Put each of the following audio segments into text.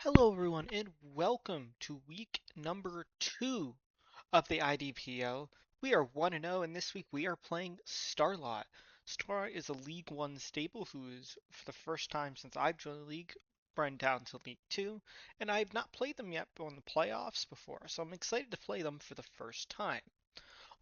Hello everyone and welcome to week number 2 of the IDPL. We are 1-0 and this week we are playing Starlot. Starlot is a League 1 staple who is, for the first time since I've joined the league, run down to League 2, and I have not played them yet on the playoffs before, so I'm excited to play them for the first time.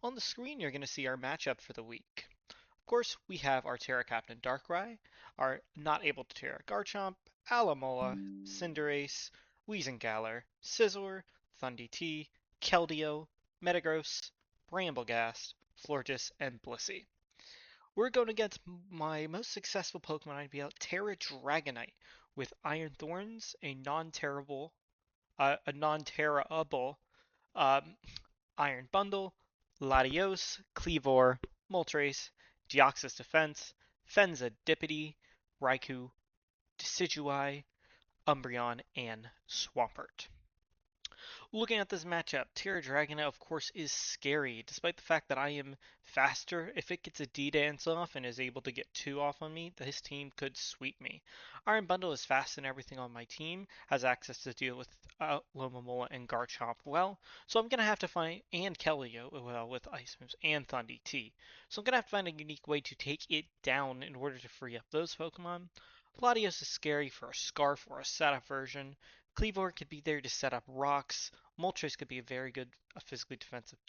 On the screen you're going to see our matchup for the week. Of course, we have our Tera Captain Darkrai, our not able to Tera Garchomp, Alamola, Cinderace, Weezingale, Scizor, Thundee, Keldeo, Metagross, Brambleghast, Florges, and Blissey. We're going against my most successful Pokemon IPL, Tera Dragonite, with Iron Thorns, a non-terrable um, Iron Bundle, Latios, Kleavor, Moltres, Deoxys Defense, Fenzadipity, Raikou, Decidueye, Umbreon, and Swampert. Looking at this matchup, Tera Dragonite, of course, is scary, despite the fact that I am faster. If it gets a D-Dance off and is able to get 2 off on me, this team could sweep me. Iron Bundle is fast and everything on my team, has access to deal with Lomomola and Garchomp well, so I'm going to have to find, and Keldeo well with Ice Moves and Thundee. So I'm going to have to find a unique way to take it down in order to free up those Pokemon. Latios is scary for a Scarf or a setup version. Kleavor could be there to set up rocks. Moltres could be a very good physically defensive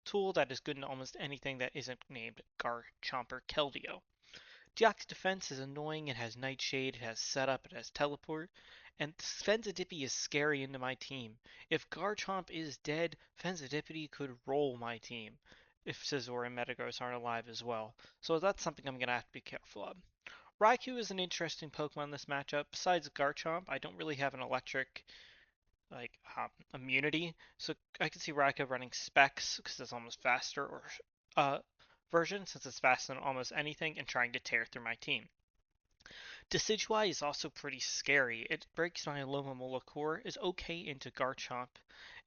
tool that is good in almost anything that isn't named Garchomp or Keldeo. Deoxys Defense is annoying, it has Nightshade, it has Setup, it has Teleport, and Fenzadipity is scary into my team. If Garchomp is dead, Fenzadipity could roll my team if Scizor and Metagross aren't alive as well, so that's something I'm going to have to be careful of. Raikou is an interesting Pokemon in this matchup. Besides Garchomp, I don't really have an electric immunity. So I can see Raikou running Specs because it's almost faster, or uh, version since it's faster than almost anything, and trying to tear through my team. Decidueye is also pretty scary. It breaks my Lomomola core, is okay into Garchomp,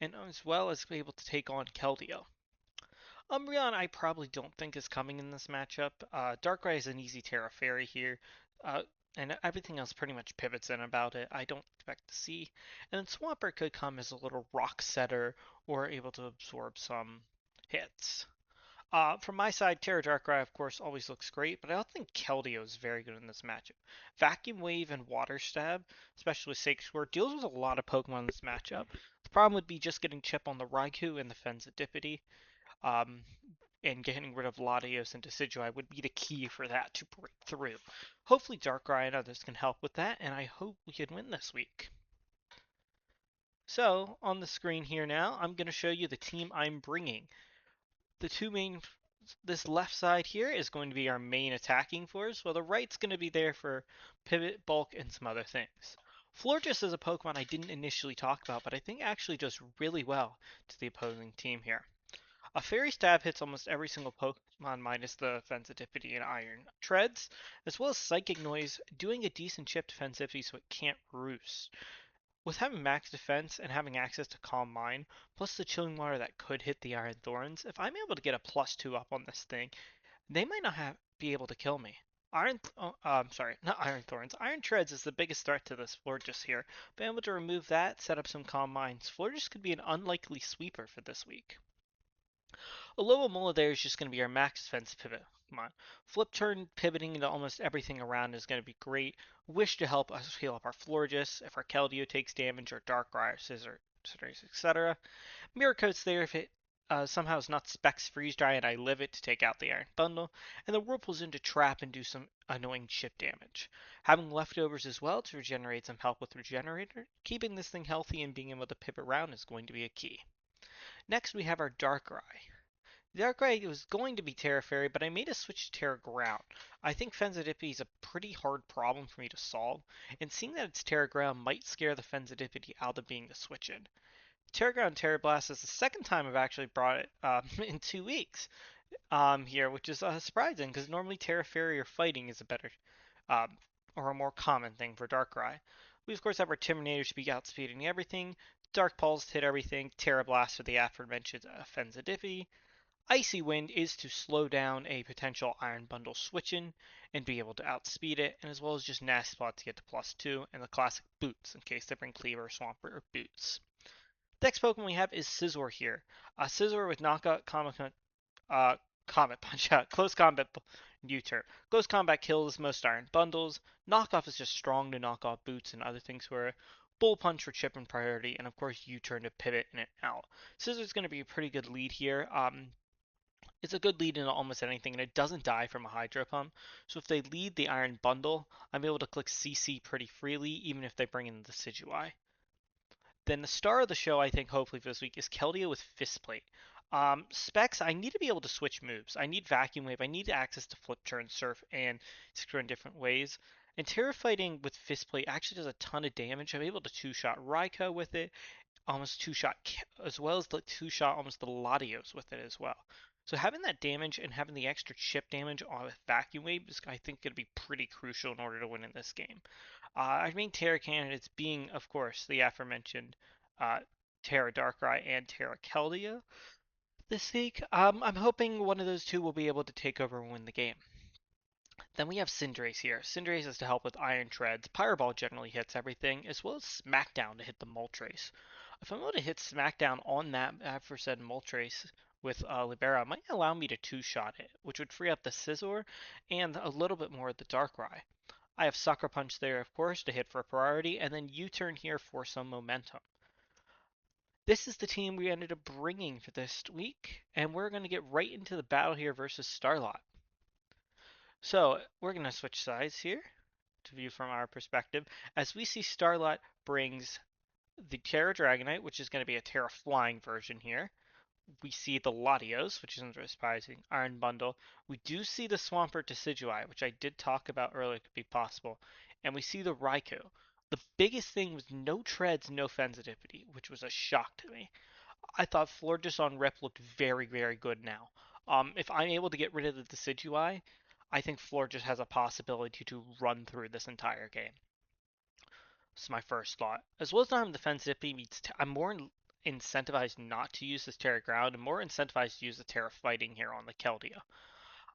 and as well as able to take on Keldeo. Umbreon I probably don't think is coming in this matchup. Darkrai is an easy Terra Fairy here, uh, and everything else pretty much pivots in about it. I don't expect to see. And then Swampert could come as a little rock setter or able to absorb some hits. From my side, Terra Darkrai, of course, always looks great, but I don't think Keldeo is very good in this matchup. Vacuum Wave and Water Stab, especially with Sacred Sword, deals with a lot of Pokemon in this matchup. The problem would be just getting Chip on the Raikou and the Fenzadipity. Um, and getting rid of Latios and Decidueye would be the key for that to break through. Hopefully Darkrai and others can help with that, and I hope we can win this week. So, on the screen here now, I'm going to show you the team I'm bringing. The two main, this left side here is going to be our main attacking force, while the right's going to be there for pivot, bulk, and some other things. Florges is a Pokemon I didn't initially talk about, but I think actually does really well to the opposing team here. A Fairy Stab hits almost every single Pokemon minus the Fenzadipity and Iron Treads, as well as Psychic Noise, doing a decent chip defensivity so it can't roost. With having max defense and having access to Calm Mind, plus the Chilling Water that could hit the Iron Thorns, if I'm able to get a +2 up on this thing, they might not be able to kill me. Not Iron Thorns. Iron Treads is the biggest threat to this Florges here. Being able to remove that, set up some Calm Minds, Florges could be an unlikely sweeper for this week. Alomomola there is just going to be our max defense pivot. Come on. Flip turn pivoting into almost everything around is going to be great. Wish to help us heal up our Florges if our Keldeo takes damage, or Darkrai, or Scissor, etc. Mirror Coat's there if it somehow is not Specs Freeze Dry and I live it to take out the Iron Bundle. And the Whirlpool's into Trap and do some annoying chip damage. Having leftovers as well to regenerate some help with Regenerator, keeping this thing healthy and being able to pivot around is going to be a key. Next we have our Darkrai. Darkrai was going to be Tera Fairy, but I made a switch to Tera Ground. I think Fenzadipity is a pretty hard problem for me to solve, and seeing that it's Tera Ground might scare the Fenzadipity out of being the switch in. Tera Ground Tera Blast is the second time I've actually brought it in 2 weeks here, which is surprising because normally Tera Fairy or Fighting is a better or a more common thing for Darkrai. We of course have our Terminator to be outspeeding everything, Dark Pulse to hit everything, Tera Blast for the aforementioned Fenzadipity. Icy Wind is to slow down a potential Iron Bundle switch-in and be able to outspeed it, and as well as just Nasty Spot to get to +2, and the classic Boots in case they bring Cleaver, Swampert, or Boots. The next Pokemon we have is Scizor here. Scizor with Knockout, Comet Punch out, Close Combat U-turn. Close Combat kills most Iron Bundles. Knockoff is just strong to knock off Boots and other things where Bull Punch for chip and priority, and of course U-turn to pivot in and out. Scizor's going to be a pretty good lead here. It's a good lead into almost anything, and it doesn't die from a Hydro Pump. So if they lead the Iron Bundle, I'm able to click CC pretty freely, even if they bring in the Decidueye. Then the star of the show, I think, hopefully for this week, is Keldeo with Fist Plate. Specs, I need to be able to switch moves. I need Vacuum Wave. I need access to Flip Turn, Surf, and Secure in different ways. And Terra Fighting with Fist Plate actually does a ton of damage. I'm able to two-shot Raikou with it, almost two-shot, as well as the two-shot almost the Latios with it as well. So having that damage and having the extra chip damage on with Vacuum Wave is, I think, going to be pretty crucial in order to win in this game. Our main Tera candidates being, of course, the aforementioned Tera Darkrai and Tera Keldeo this week. I'm hoping one of those two will be able to take over and win the game. Then we have Cinderace here. Cinderace is to help with Iron Treads. Pyro Ball generally hits everything, as well as Smackdown to hit the Moltres. If I'm able to hit Smackdown on that aforesaid Moltres with Libera, it might allow me to two-shot it, which would free up the Scizor and a little bit more of the Darkrai. I have Sucker Punch there, of course, to hit for priority, and then U-turn here for some momentum. This is the team we ended up bringing for this week, and we're going to get right into the battle here versus Starlot. So we're going to switch sides here to view from our perspective, as we see Starlot brings the Tera Dragonite, which is going to be a Tera Flying version here. We see the Latios, which isn't surprising, Iron Bundle. We do see the Swampert Decidueye, which I did talk about earlier could be possible. And we see the Raikou. The biggest thing was no treads, no sensitivity, which was a shock to me. I thought Florges on Rip looked very, very good now. If I'm able to get rid of the Decidueye, I think Florges has a possibility to run through this entire game. It's my first thought. As well as not having the sensitivity means I'm more incentivized not to use this Tera Ground and more incentivized to use the Tera Fighting here on the Keldeo.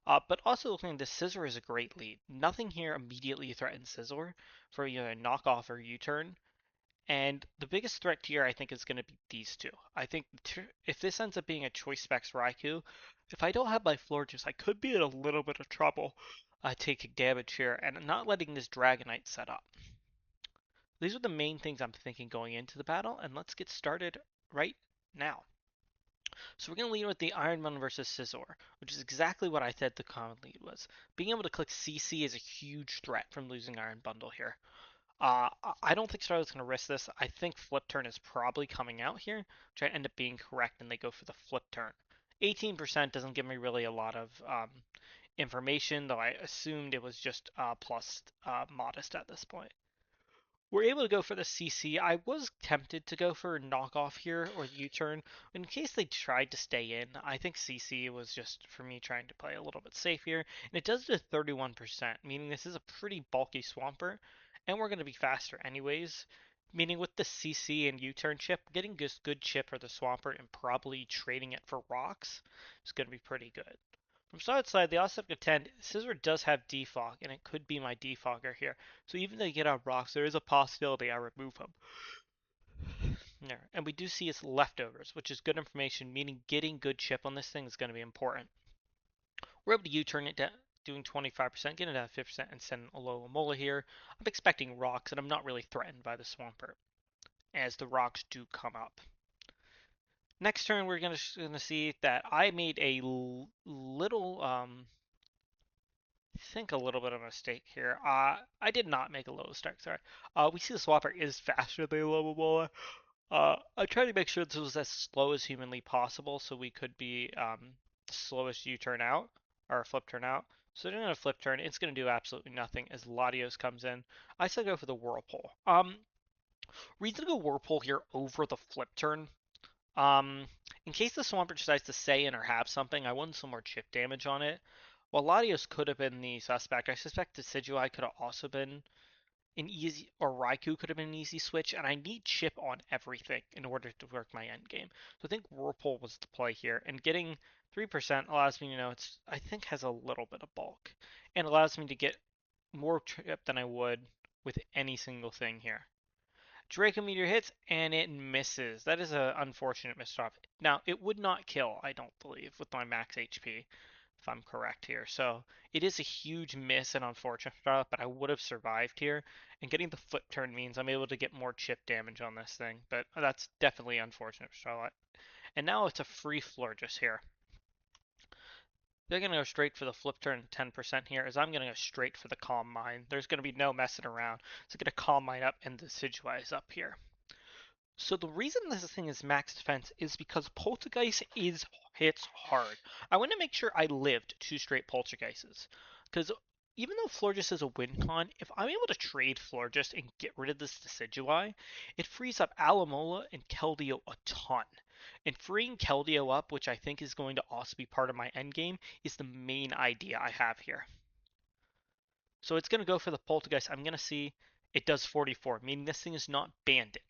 But also looking at this, Scizor is a great lead. Nothing here immediately threatens Scizor for either a knockoff or U-turn. And the biggest threat here, I think, is going to be these two. I think if this ends up being a Choice Specs Raikou, if I don't have my Florges, I could be in a little bit of trouble taking damage here and not letting this Dragonite set up. These are the main things I'm thinking going into the battle, and let's get started right now. So we're going to lead with the Iron Man versus Scizor, which is exactly what I said the common lead was. Being able to click CC is a huge threat from losing Iron Bundle here. I don't think Starlot's going to risk this. I think Flip Turn is probably coming out here, which I end up being correct, and they go for the Flip Turn. 18% doesn't give me really a lot of information, though I assumed it was just plus modest at this point. We're able to go for the CC. I was tempted to go for a knockoff here or U-turn. In case they tried to stay in, I think CC was just for me trying to play a little bit safe here. And it does it to 31%, meaning this is a pretty bulky Swampert, and we're going to be faster anyways. Meaning with the CC and U-turn chip, getting this good chip for the Swampert and probably trading it for rocks is going to be pretty good. From Starlot's side, they also have to contend Scizor does have Defog, and it could be my Defogger here. So even though you get out rocks, there is a possibility I remove him. There. And we do see its leftovers, which is good information, meaning getting good chip on this thing is going to be important. We're able to U-turn it down, doing 25%, get it down to 50%, and send a low Mola here. I'm expecting rocks, and I'm not really threatened by the Swampert, as the rocks do come up. Next turn, we're going to see that I made a little, I think a little bit of a mistake here. I did not make a low start, sorry. We see the Swampert is faster than Lobomola. I tried to make sure this was as slow as humanly possible, so we could be slowest U-turn out, or flip turn out. So they're going to flip turn. It's going to do absolutely nothing as Latios comes in. I still go for the Whirlpool. Reason to go Whirlpool here over the flip turn. In case the Swampert decides to stay in or have something, I want some more chip damage on it. While Latios could have been the suspect, I suspect Decidueye could have also been an easy, or Raikou could have been an easy switch, and I need chip on everything in order to work my end game. So I think Whirlpool was the play here, and getting 3% allows me to know it's, I think, has a little bit of bulk, and allows me to get more chip than I would with any single thing here. Draco Meteor hits, and it misses. That is an unfortunate misstop. Now, it would not kill, I don't believe, with my max HP, if I'm correct here. So it is a huge miss and unfortunate start, but I would have survived here. And getting the flip turn means I'm able to get more chip damage on this thing, but that's definitely unfortunate for Starlot. And now it's a free Florges here. They're going to go straight for the flip turn 10% here, as I'm going to go straight for the Calm Mind. There's going to be no messing around. So I'm going to Calm Mind up and Decidueye up here. So the reason this thing is max defense is because Poltergeist hits hard. I want to make sure I lived 2 straight Poltergeists. Because even though Florges is a win con, if I'm able to trade Florges and get rid of this Decidueye, it frees up Alamola and Keldeo a ton. And freeing Keldeo up, which I think is going to also be part of my endgame, is the main idea I have here. So it's going to go for the Poltergeist. I'm going to see it does 44, meaning this thing is not banded.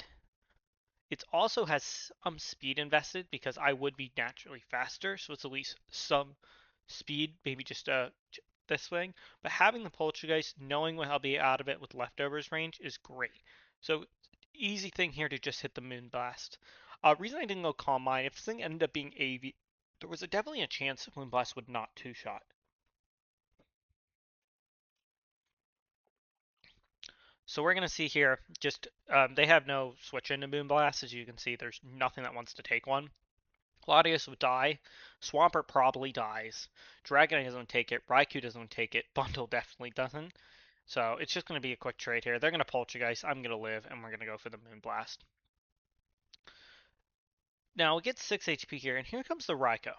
It also has some speed invested because I would be naturally faster, so it's at least some speed, maybe just this thing. But having the Poltergeist, knowing what I'll be out of it with leftovers range is great. So easy thing here to just hit the Moonblast. Reason I didn't go Calm Mind, if this thing ended up being AV, there was definitely a chance Moonblast would not two-shot. So we're going to see here, just they have no switch into Moonblast. As you can see, there's nothing that wants to take one. Gladius would die. Swampert probably dies. Dragonite doesn't take it. Raikou doesn't take it. Bundle definitely doesn't. So it's just going to be a quick trade here. They're going to Poltergeist. I'm going to live, and we're going to go for the Moonblast. Now, we'll get 6 HP here, and here comes the Raikou.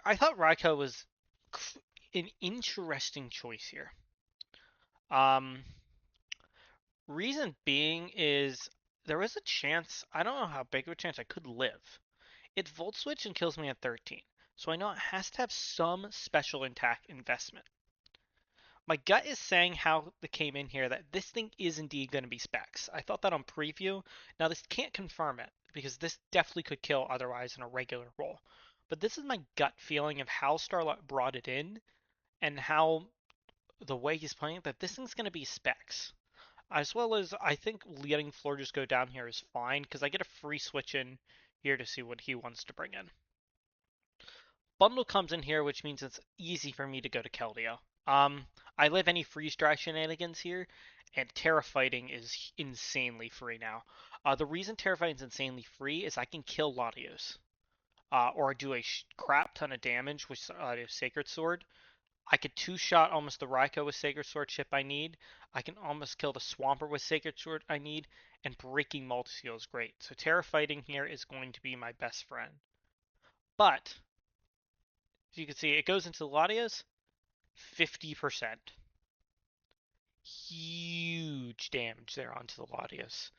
I thought Raikou was an interesting choice here. Reason being is there was a chance, I don't know how big of a chance I could live. It Volt Switch and kills me at 13, so I know it has to have some special attack investment. My gut is saying how it came in here that this thing is indeed going to be specs. I thought that on preview. Now this can't confirm it because this definitely could kill otherwise in a regular roll. But this is my gut feeling of how Starlot brought it in and how the way he's playing it, that this thing's going to be specs. As well as I think letting Florges go down here is fine because I get a free switch in here to see what he wants to bring in. Bundle comes in here, which means it's easy for me to go to Keldeo. I live any freeze dry shenanigans here, and Tera Fighting is insanely free now. The reason Tera Fighting is insanely free is I can kill Latios, or do a crap ton of damage with Sacred Sword. I could two-shot almost the Raikou with Sacred Sword chip I need. I can almost kill the Swampert with Sacred Sword I need, and breaking Multi-Seal is great. So Tera Fighting here is going to be my best friend. But as you can see, it goes into the Latios, 50%. Huge damage there onto the Latios.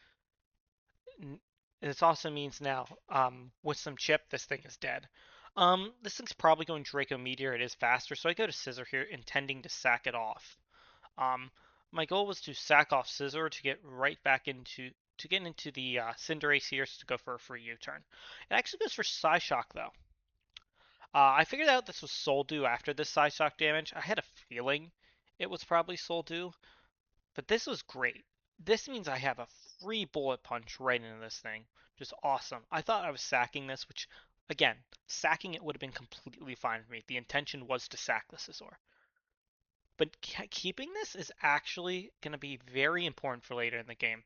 This also means now, with some chip, this thing is dead. This thing's probably going Draco Meteor. It is faster, so I go to Scizor here, intending to sack it off. My goal was to sack off Scizor to get right back into the Cinderace here to go for a free U-turn. It actually goes for Psyshock though. I figured out this was Soul Dew after this Psyshock damage. I had a feeling it was probably Soul Dew, but this was great. This means I have a free Bullet Punch right into this thing. Just awesome. I thought I was sacking this, which, again, sacking it would have been completely fine for me. The intention was to sack the Scizor. But keeping this is actually going to be very important for later in the game.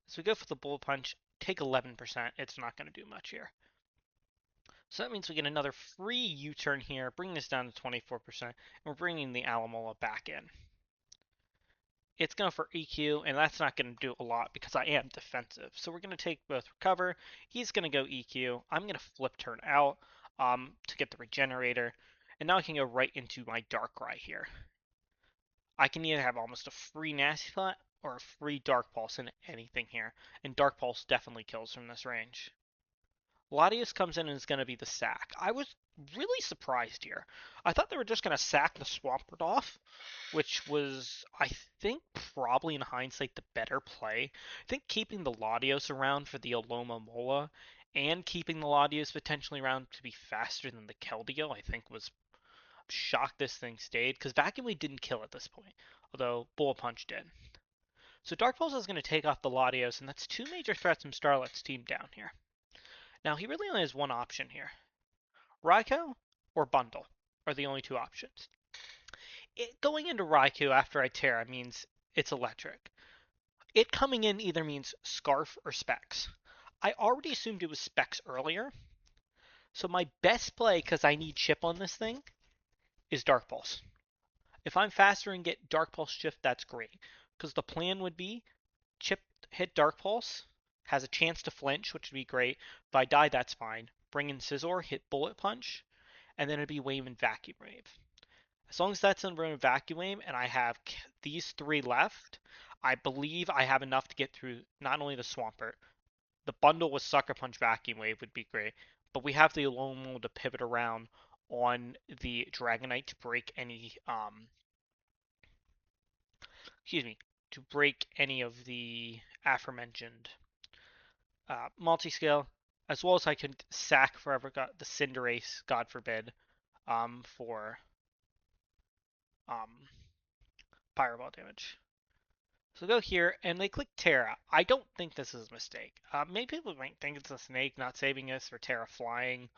As we go for the Bullet Punch, take 11%. It's not going to do much here. So that means we get another free U-turn here, bringing this down to 24%, and we're bringing the Alamola back in. It's going for EQ, and that's not going to do a lot because I am defensive. So we're going to take both Recover. He's going to go EQ. I'm going to Flip Turn out to get the Regenerator. And now I can go right into my Darkrai here. I can either have almost a free Nasty Plot or a free Dark Pulse in anything here. And Dark Pulse definitely kills from this range. Latios comes in and is going to be the sack. I was really surprised here. I thought they were just going to sack the Swampert off, which was, I think, probably in hindsight the better play. I think keeping the Latios around for the Aloma Mola and keeping the Latios potentially around to be faster than the Keldeo, I think was shocked this thing stayed, because Vacuum Wave didn't kill at this point, although Bullet Punch did. So Dark Pulse is going to take off the Latios, and that's two major threats from Starlot's team down here. Now, he really only has one option here. Raikou or Bundle are the only two options. Going into Raikou after I Tera means it's electric. It coming in either means Scarf or Specs. I already assumed it was Specs earlier, so my best play, because I need chip on this thing, is Dark Pulse. If I'm faster and get Dark Pulse shift, that's great. Because the plan would be chip hit Dark Pulse, has a chance to flinch, which would be great. If I die, that's fine. Bring in Scizor, hit Bullet Punch, and then it'd be Wave and Vacuum Wave. As long as that's in room Vacuum Wave and I have these three left, I believe I have enough to get through not only the Swampert, the bundle with Sucker Punch Vacuum Wave would be great, but we have the Alomo to pivot around on the Dragonite to break any to break any of the aforementioned multi-scale, as well as I could sack forever got the Cinderace, God forbid, for Pyro Ball damage. So go here, and they click Tera. I don't think this is a mistake. Many people might think it's a snake not saving us for Tera flying,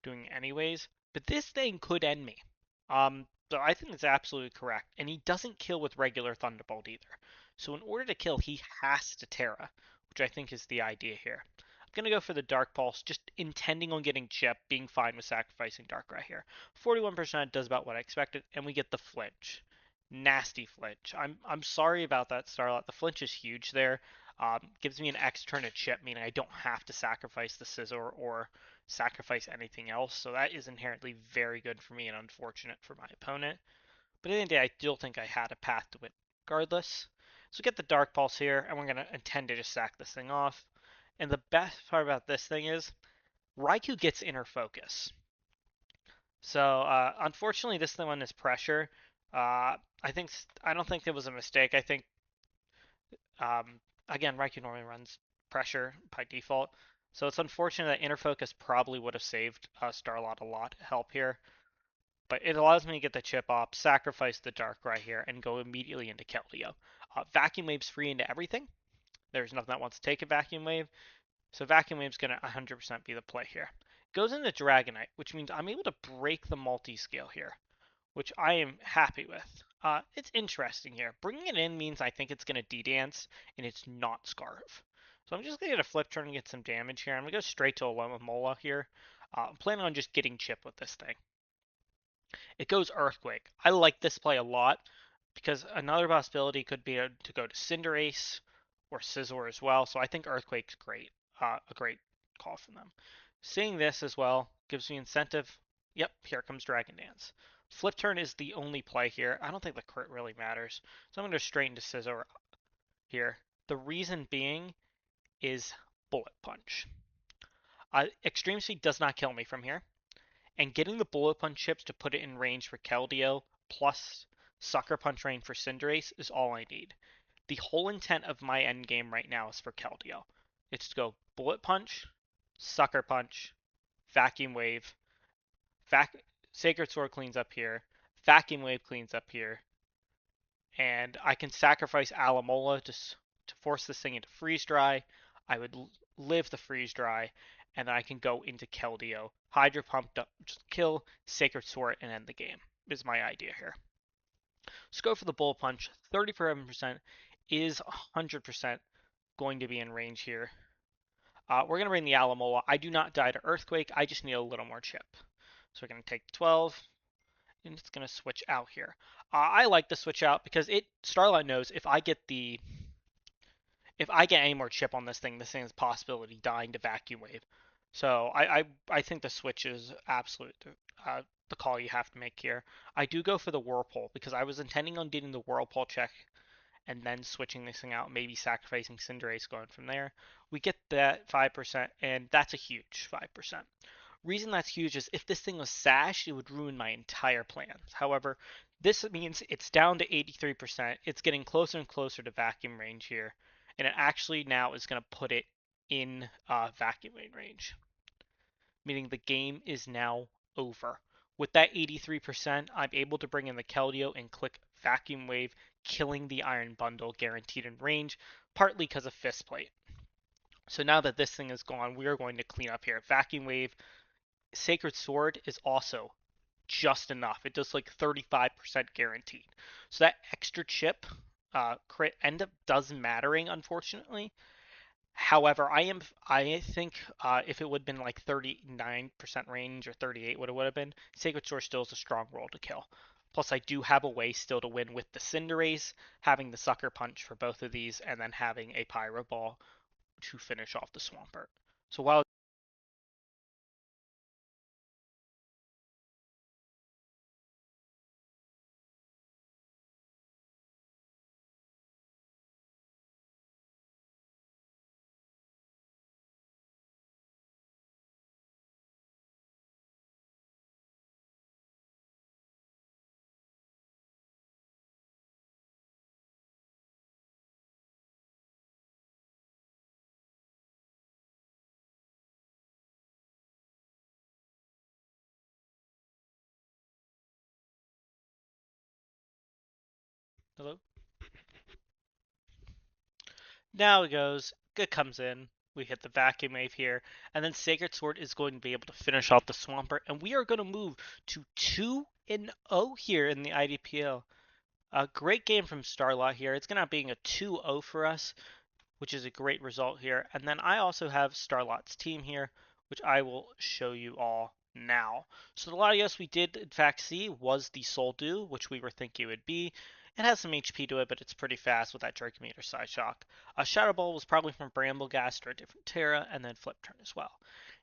doing it anyways, but this thing could end me. So I think it's absolutely correct. And he doesn't kill with regular Thunderbolt either. So in order to kill, he has to Tera, which I think is the idea here. I'm going to go for the Dark Pulse, just intending on getting Chip, being fine with sacrificing Darkrai here. 41% does about what I expected, and we get the flinch. Nasty flinch. I'm sorry about that, Starlot. The flinch is huge there. Gives me an X turn to Chip, meaning I don't have to sacrifice the Scizor or sacrifice anything else. So that is inherently very good for me and unfortunate for my opponent. But at the end of the day, I still think I had a path to win regardless. So we get the Dark Pulse here, and we're going to intend to just sack this thing off. And the best part about this thing is, Raikou gets inner focus. So unfortunately, this one is pressure. I don't think it was a mistake. I think again, Raikou normally runs pressure by default, so it's unfortunate that inner focus probably would have saved Starlot a lot of help here. But it allows me to get the chip off, sacrifice the Darkrai here, and go immediately into Keldeo. Vacuum Wave's free into everything. There's nothing that wants to take a Vacuum Wave, so Vacuum Wave's going to 100% be the play here. Goes into Dragonite, which means I'm able to break the multi-scale here, which I am happy with. It's interesting here. Bringing it in means I think it's going to D-Dance, and it's not Scarf. So I'm just going to get a flip turn and get some damage here. I'm going to go straight to a Alomomola here. I'm planning on just getting Chip with this thing. It goes Earthquake. I like this play a lot, because another possibility could be to go to Cinderace or Scizor as well, so I think Earthquake's great. A great call from them. Seeing this as well gives me incentive. Yep, here comes Dragon Dance. Flip turn is the only play here. I don't think the crit really matters. So I'm going to straighten to Scizor here. The reason being is Bullet Punch. Extreme Speed does not kill me from here. And getting the Bullet Punch chips to put it in range for Keldeo plus Sucker Punch range for Cinderace is all I need. The whole intent of my end game right now is for Keldeo. It's to go Bullet Punch, Sucker Punch, Vacuum Wave, Sacred Sword cleans up here, Vacuum Wave cleans up here, and I can sacrifice Alamola to force this thing into Freeze Dry. I would live the Freeze Dry, and then I can go into Keldeo, Hydro Pump, just kill Sacred Sword, and end the game, is my idea here. Let's go for the Bullet Punch. 37% is 100% going to be in range here. We're going to bring the Alamola. I do not die to Earthquake. I just need a little more chip. So we're going to take 12, and it's going to switch out here. I like the switch out because Starlight knows if I get any more chip on this thing has a possibility dying to Vacuum Wave. So I think the switch is absolute the call you have to make here. I do go for the Whirlpool because I was intending on getting the Whirlpool check and then switching this thing out, maybe sacrificing Cinderace going from there, we get that 5%, and that's a huge 5%. Reason that's huge is if this thing was sashed, it would ruin my entire plans. However, this means it's down to 83%. It's getting closer and closer to vacuum range here, and it actually now is going to put it in vacuuming range, meaning the game is now over. With that 83%, I'm able to bring in the Keldeo and click Vacuum Wave, killing the Iron Bundle guaranteed in range, partly because of Fist Plate. So now that this thing is gone, we are going to clean up here. Vacuum Wave, Sacred Sword is also just enough. It does like 35% guaranteed. So that extra chip crit end up does mattering, unfortunately. However, I think if it would have been like 39% range or 38, what it would have been, Sacred Sword still is a strong roll to kill. Plus, I do have a way still to win with the Cinderace, having the Sucker Punch for both of these, and then having a Pyro Ball to finish off the Swampert. So while hello, now it goes. Good comes in. We hit the Vacuum Wave here, and then Sacred Sword is going to be able to finish off the Swampert, and we are going to move to 2-0 here in the IDPL. A great game from Starlot here. It's going to end up being a 2-0 for us, which is a great result here. And then I also have Starlot's team here, which I will show you all now. So the Latios we did in fact see was the Soldew, which we were thinking it would be. It has some HP to it, but it's pretty fast with that Dracometer Side Shock. Shadow Ball was probably from Bramblegast or a different Tera, and then Flip Turn as well.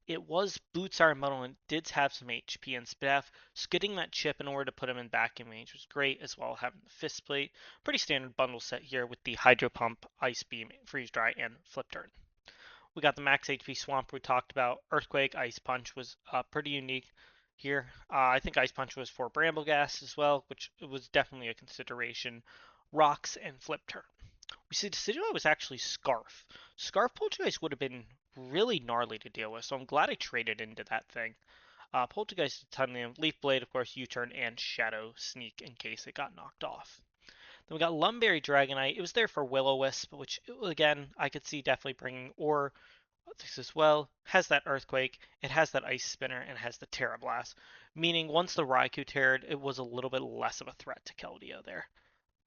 It was Boots Iron Bundle and did have some HP and Spiff, so getting that chip in order to put him in backing range was great, as well as having the Fist Plate. Pretty standard bundle set here with the Hydro Pump, Ice Beam, Freeze Dry, and Flip Turn. We got the max HP Swamp we talked about. Earthquake, Ice Punch was pretty unique here. I think Ice Punch was for Brambleghast as well, which was definitely a consideration. Rocks and Flip Turn. We see Decidueye was actually Scarf. Scarf Poltergeist would have been really gnarly to deal with, so I'm glad I traded into that thing. Poltergeist, Titanium, Leaf Blade, of course, U-Turn, and Shadow Sneak in case it got knocked off. Then we got Lumberry Dragonite. It was there for Will-O-Wisp, which, again, I could see definitely bringing or this as well. Has that Earthquake, it has that Ice Spinner, and has the Terra Blast. Meaning, once the Raikou teared, it was a little bit less of a threat to Keldeo there.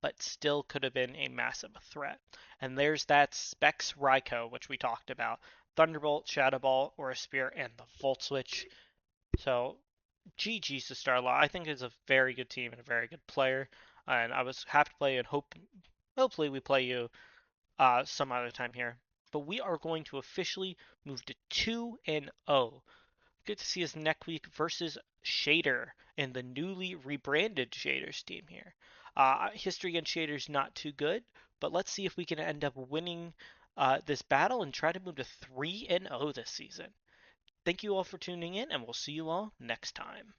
But still could have been a massive threat. And there's that Specs Raikou, which we talked about. Thunderbolt, Shadow Ball, or a Spear, and the Volt Switch. So, GG's to Starlot. I think it's a very good team and a very good player. And I was happy to play and hopefully we play you some other time here. But we are going to officially move to 2-0. Good to see us next week versus Shader in the newly rebranded Shaders team here. History against Shader's not too good, but let's see if we can end up winning this battle and try to move to 3-0 this season. Thank you all for tuning in, and we'll see you all next time.